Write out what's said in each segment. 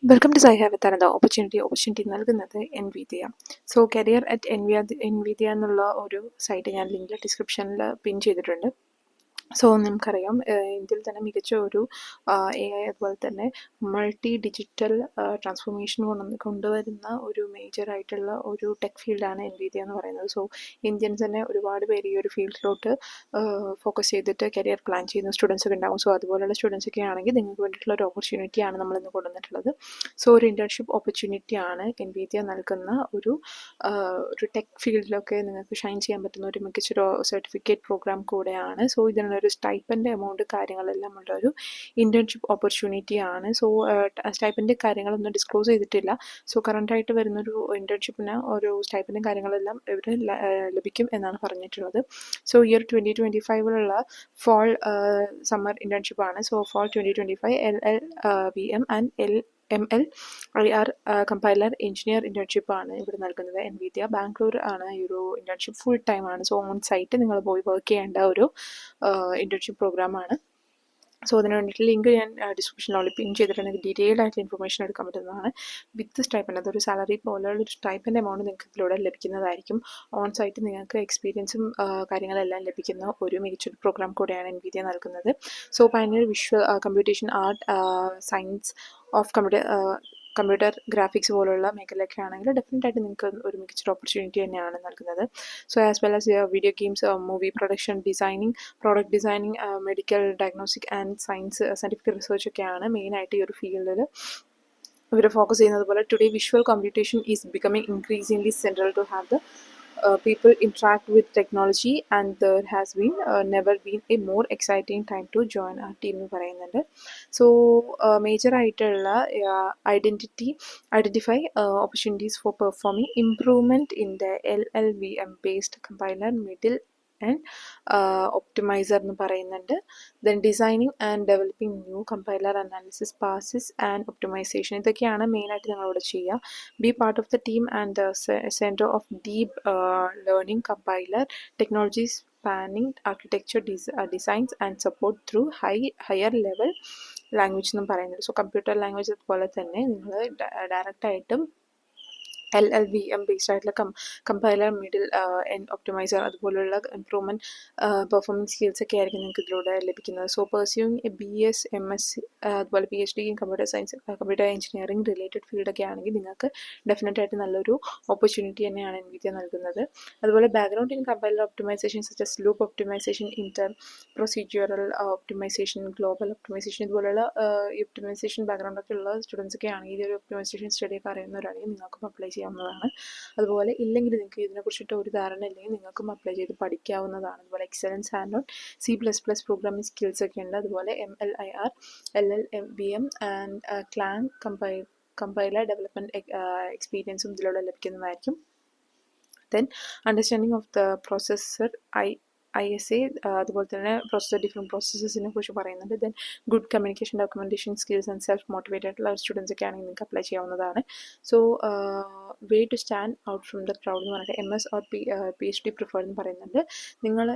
Welcome to സൈ ഹാവ് with another opportunity നൽകുന്നത് NVIDIA. So career at NVIDIA എന്നുള്ള ഒരു സൈറ്റ് ഞാൻ ലിങ്ക് ഡിസ്ക്രിപ്ഷനിൽ പിൻ ചെയ്തിട്ടുണ്ട്. സോ നമുക്കറിയാം ഇന്ത്യയിൽ തന്നെ മികച്ച ഒരു AI അതുപോലെ തന്നെ മൾട്ടി ഡിജിറ്റൽ ട്രാൻസ്ഫോർമേഷൻ കൊണ്ടുവരുന്ന ഒരു മേജറായിട്ടുള്ള ഒരു ടെക് ഫീൽഡാണ് എൻവിദിയ എന്ന് പറയുന്നത്. സോ ഇന്ത്യൻസ് തന്നെ ഒരുപാട് പേര് ഈ ഒരു ഫീൽഡിലോട്ട് ഫോക്കസ് ചെയ്തിട്ട് കരിയർ പ്ലാൻ ചെയ്യുന്ന സ്റ്റുഡൻസ് ഒക്കെ ഉണ്ടാകും. സോ അതുപോലെയുള്ള സ്റ്റുഡൻസ് ഒക്കെ ആണെങ്കിൽ നിങ്ങൾക്ക് വേണ്ടിയിട്ടുള്ള ഒരു ഓപ്പർച്യൂണിറ്റിയാണ് നമ്മളിന്ന് കൊണ്ടുവന്നിട്ടുള്ളത്. സോ ഒരു ഇൻറ്റേൺഷിപ്പ് ഓപ്പർച്യൂണിറ്റിയാണ് എൻവിദിയ നൽകുന്ന ഒരു ടെക് ഫീൽഡിലൊക്കെ നിങ്ങൾക്ക് ഷൈൻ ചെയ്യാൻ പറ്റുന്ന ഒരു മികച്ചൊരു സർട്ടിഫിക്കറ്റ് പ്രോഗ്രാം കൂടെയാണ്. സോ ഇതിനുള്ള ഒരു സ്റ്റൈപ്പൻ്റെ എമൗണ്ട് കാര്യങ്ങളെല്ലാം ഉള്ള ഒരു ഇൻറ്റേൺഷിപ്പ് ഓപ്പർച്യൂണിറ്റി ആണ്. സോ സ്റ്റൈപ്പൻ്റെ കാര്യങ്ങളൊന്നും ഡിസ്ക്ലോസ് ചെയ്തിട്ടില്ല. സോ കറണ്ടായിട്ട് വരുന്നൊരു ഇൻറ്റേൺഷിപ്പിന് ഒരു സ്റ്റൈപ്പൻ്റെ കാര്യങ്ങളെല്ലാം ഇവർ ലഭിക്കും എന്നാണ് പറഞ്ഞിട്ടുള്ളത്. So year 2025 fall summer internship ആണ്. So fall 2025 LLVM and MLIR compiler engineer internship ആണ് ഇവിടെ നൽകുന്നത്. എൻവിദിയ ബാംഗ്ലൂർ ആണ് ഈ ഒരു ഇൻറ്റേൺഷിപ്പ് ഫുൾ ടൈം ആണ്. സോ ഓൺ സൈറ്റ് നിങ്ങൾ പോയി വർക്ക് ചെയ്യേണ്ട ഒരു ഇൻറ്റേൺഷിപ്പ് പ്രോഗ്രാമാണ്. സോ അതിന് വേണ്ടിയിട്ട് ലിങ്ക് ഞാൻ ഡിസ്ക്രിപ്ഷനിൽ പിൻ ചെയ്തിട്ടുണ്ടെങ്കിൽ ഡീറ്റെയിൽഡ് ആയിട്ട് ഇൻഫർമേഷൻ എടുക്കാൻ പറ്റുന്നതാണ്. വിത്ത് സ്റ്റൈപ്പൻഡ്, അതൊരു സാലറി പോലെയുള്ള ഒരു സ്റ്റൈപ്പൻഡ് എമൗണ്ട് നിങ്ങൾക്ക് ഇതിലൂടെ ലഭിക്കുന്നതായിരിക്കും. ഓൺ സൈറ്റ് നിങ്ങൾക്ക് എക്സ്പീരിയൻസും കാര്യങ്ങളെല്ലാം ലഭിക്കുന്ന ഒരു മികച്ചൊരു പ്രോഗ്രാം കൂടെയാണ് എൻവിദിയ നൽകുന്നത്. So pioneer visual computation art science of computer graphics പോലുള്ള മേഖലയൊക്കെ ആണെങ്കിൽ ഡെഫിനറ്റായിട്ട് നിങ്ങൾക്ക് ഒരു മികച്ചൊരു ഓപ്പർച്യൂണിറ്റി തന്നെയാണ് നൽകുന്നത്. So as well as video games, movie production, designing, product designing, medical diagnostic and scientific research ഒക്കെയാണ് മെയിനായിട്ട് ഈ ഒരു ഫീൽഡിൽ ഇവർ ഫോക്കസ് ചെയ്യുന്നത്. പോലെ today visual computation is becoming increasingly central to have the people interact with technology, and there has been never been a more exciting time to join our team എന്ന് പറയുന്നുണ്ട്. സോ മേജർ ആയിട്ടുള്ള identify opportunities for performing improvement in the LLVM based compiler, middle and optimizer എന്ന് പറയുന്നുണ്ട്. Then designing and developing new compiler analysis passes and optimization, ഇതൊക്കെയാണ് മെയിനായിട്ട് നിങ്ങളിവിടെ ചെയ്യുക. Be part of the team and the center of deep learning compiler technologies spanning architecture designs and support through higher level language എന്നും പറയുന്നത്. So computer language അതുപോലെ തന്നെ നിങ്ങൾ ഡയറക്റ്റായിട്ടും LLVM ബേസ്ഡ് ആയിട്ടുള്ള കമ്പൈലർ, മിഡിൽ എൻഡ് ഒപ്റ്റിമൈസർ അതുപോലുള്ള improvement performance skills ഒക്കെ ആയിരിക്കും നിങ്ങൾക്ക് ഇതിലൂടെ ലഭിക്കുന്നത്. സോ പെർസ്യൂയിങ് BS, MSc അതുപോലെ PhD in computer science, computer engineering related ഫീൽഡൊക്കെ ആണെങ്കിൽ നിങ്ങൾക്ക് ഡെഫിനറ്റായിട്ട് നല്ലൊരു ഓപ്പർച്യൂണിറ്റി തന്നെയാണ് എൻവിദിയ നൽകുന്നത്. അതുപോലെ background in compiler optimization such loop optimization, inter procedural optimization, global optimization ഇതുപോലുള്ള ഈ ഒപ്റ്റിമൈസേഷൻ ബാക്ക്ഗ്രൗണ്ടൊക്കെ ഉള്ള സ്റ്റുഡൻസ് ഒക്കെ ആണെങ്കിൽ ഈ ഒരു ഒപ്റ്റിമൈസേഷൻ സ്റ്റഡിയൊക്കെ അറിയുന്നവരാണെങ്കിൽ നിങ്ങൾക്കും അപ്ലൈ ചെയ്യാവുന്നതാണ്. അതുപോലെ ഇല്ലെങ്കിൽ നിങ്ങൾക്ക് ഇതിനെക്കുറിച്ചിട്ട് ഒരു ധാരണ ഇല്ലെങ്കിൽ നിങ്ങൾക്കും അപ്ലൈ ചെയ്ത് പഠിക്കാവുന്നതാണ്. അതുപോലെ excellence hand on C++ programming skills ഒക്കെ ഉണ്ട്. അതുപോലെ MLIR, LLVM and clang compiler development എക്സ്പീരിയൻസും ഇതിലൂടെ ലഭിക്കുന്നതായിരിക്കും. Then understanding of the processor ISA അതുപോലെ തന്നെ ഡിഫറെൻറ്റ് പ്രോസസ്സസിനെ കുറിച്ച് പറയുന്നുണ്ട്. Then good communication, documentation skills and self motivated ആയിട്ടുള്ള സ്റ്റുഡൻസ് ഒക്കെ ആണെങ്കിൽ നിങ്ങൾക്ക് അപ്ലൈ ചെയ്യാവുന്നതാണ്. So way to stand out from the crowd എന്ന് പറഞ്ഞിട്ട് MS ഓർ PhD പ്രിഫേർഡ് എന്ന് പറയുന്നുണ്ട്. നിങ്ങൾ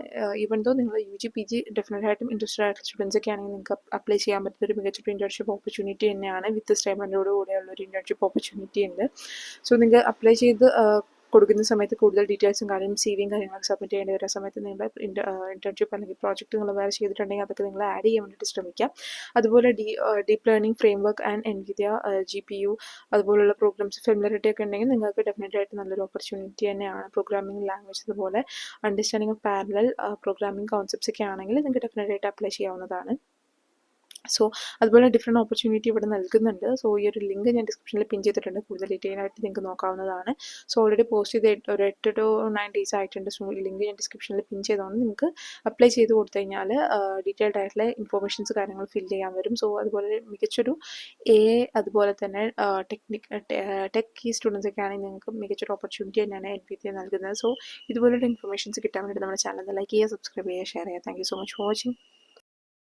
ഈവൻ ദോ നിങ്ങൾ UG PG ഡെഫിനറ്റായിട്ടും ഇൻട്രസ്റ്റഡ് ആയിട്ടുള്ള സ്റ്റുഡൻസ് ഒക്കെ ആണെങ്കിൽ നിങ്ങൾക്ക് അപ്ലൈ ചെയ്യാൻ പറ്റുന്ന ഒരു മികച്ചൊരു ഇൻറ്റേൺഷിപ്പ് ഓപ്പർച്യൂണിറ്റി തന്നെയാണ്. വിത്ത് സ്റ്റൈപ്പൻഡോട് കൂടെയുള്ള ഒരു ഇൻറ്റേൺഷിപ്പ് ഓപ്പർച്യൂണിറ്റി ഉണ്ട്. സോ നിങ്ങൾ അപ്ലൈ ചെയ്ത് കൊടുക്കുന്ന സമയത്ത് കൂടുതൽ ഡീറ്റെയിൽസും കാര്യങ്ങളും CVയും കാര്യങ്ങളൊക്കെ സബ്മിറ്റ് ചെയ്യേണ്ടി വരുന്ന സമയത്ത് നിങ്ങളുടെ ഇൻറ്റേൺഷിപ്പ് അല്ലെങ്കിൽ പ്രോജക്റ്റ് നിങ്ങൾ വേറെ ചെയ്തിട്ടുണ്ടെങ്കിൽ അതൊക്കെ നിങ്ങൾ ആഡ് ചെയ്യാൻ വേണ്ടിയിട്ട് ശ്രമിക്കാം. അതുപോലെ deep learning framework and Nvidia GPU അതുപോലുള്ള പ്രോഗ്രാംസ് ഫെമിലിയറിറ്റി ഒക്കെ ഉണ്ടെങ്കിൽ നിങ്ങൾക്ക് ഡെഫിനറ്റ് ആയിട്ട് നല്ലൊരു ഓപ്പർച്യൂണിറ്റി തന്നെയാണ്. പ്രോഗ്രാമിംഗ് ലാംഗ്വേജ് അതുപോലെ understanding of parallel programming concepts ഒക്കെ ആണെങ്കിൽ നിങ്ങൾക്ക് ഡെഫിനറ്റ് ആയിട്ട് അപ്ലൈ ചെയ്യാവുന്നതാണ്. സോ അതുപോലെ ഡിഫറെൻറ്റ് ഓപ്പർച്യൂണിറ്റി ഇവിടെ നൽകുന്നുണ്ട്. സോ ഈ ഒരു ലിങ്ക് ഞാൻ ഡിസ്ക്രിപ്ഷനിൽ പിൻ ചെയ്തിട്ടുണ്ട്. കൂടുതൽ ഡീറ്റെയിൽ ആയിട്ട് നിങ്ങൾക്ക് നോക്കാവുന്നതാണ്. സോ ഓൾറെഡി പോസ്റ്റ് ചെയ്ത് ഒരു 8 to 9 days ആയിട്ടുണ്ട്. സോ ഈ ലിങ്ക് ഞാൻ ഡിസ്ക്രിപ്ഷനിൽ പിൻ ചെയ്തുകൊണ്ട് നിങ്ങൾക്ക് അപ്ലൈ ചെയ്ത് കൊടുത്തു കഴിഞ്ഞാൽ ഡീറ്റെയിൽഡ് ആയിട്ടുള്ള ഇൻഫോർമേഷൻസ് കാര്യങ്ങൾ ഫിൽ ചെയ്യാൻ വരും. സോ അതുപോലെ മികച്ചൊരു AI അതുപോലെ തന്നെ ടെക് സ്റ്റുഡൻസ് ഒക്കെ ആണെങ്കിൽ നിങ്ങൾക്ക് മികച്ചൊരു ഓപ്പർച്യൂണിറ്റി തന്നെയാണ് എൻവിദിയ നൽകുന്നത്. സോ ഇതുപോലുള്ള ഇൻഫർമേഷൻസ് കിട്ടാൻ വേണ്ടി നമ്മുടെ ചാനൽ ലൈക്ക് ചെയ്യുക, സബ്സ്ക്രൈബ് ചെയ്യുക, ഷെയർ ചെയ്യുക. Thank you so much for watching.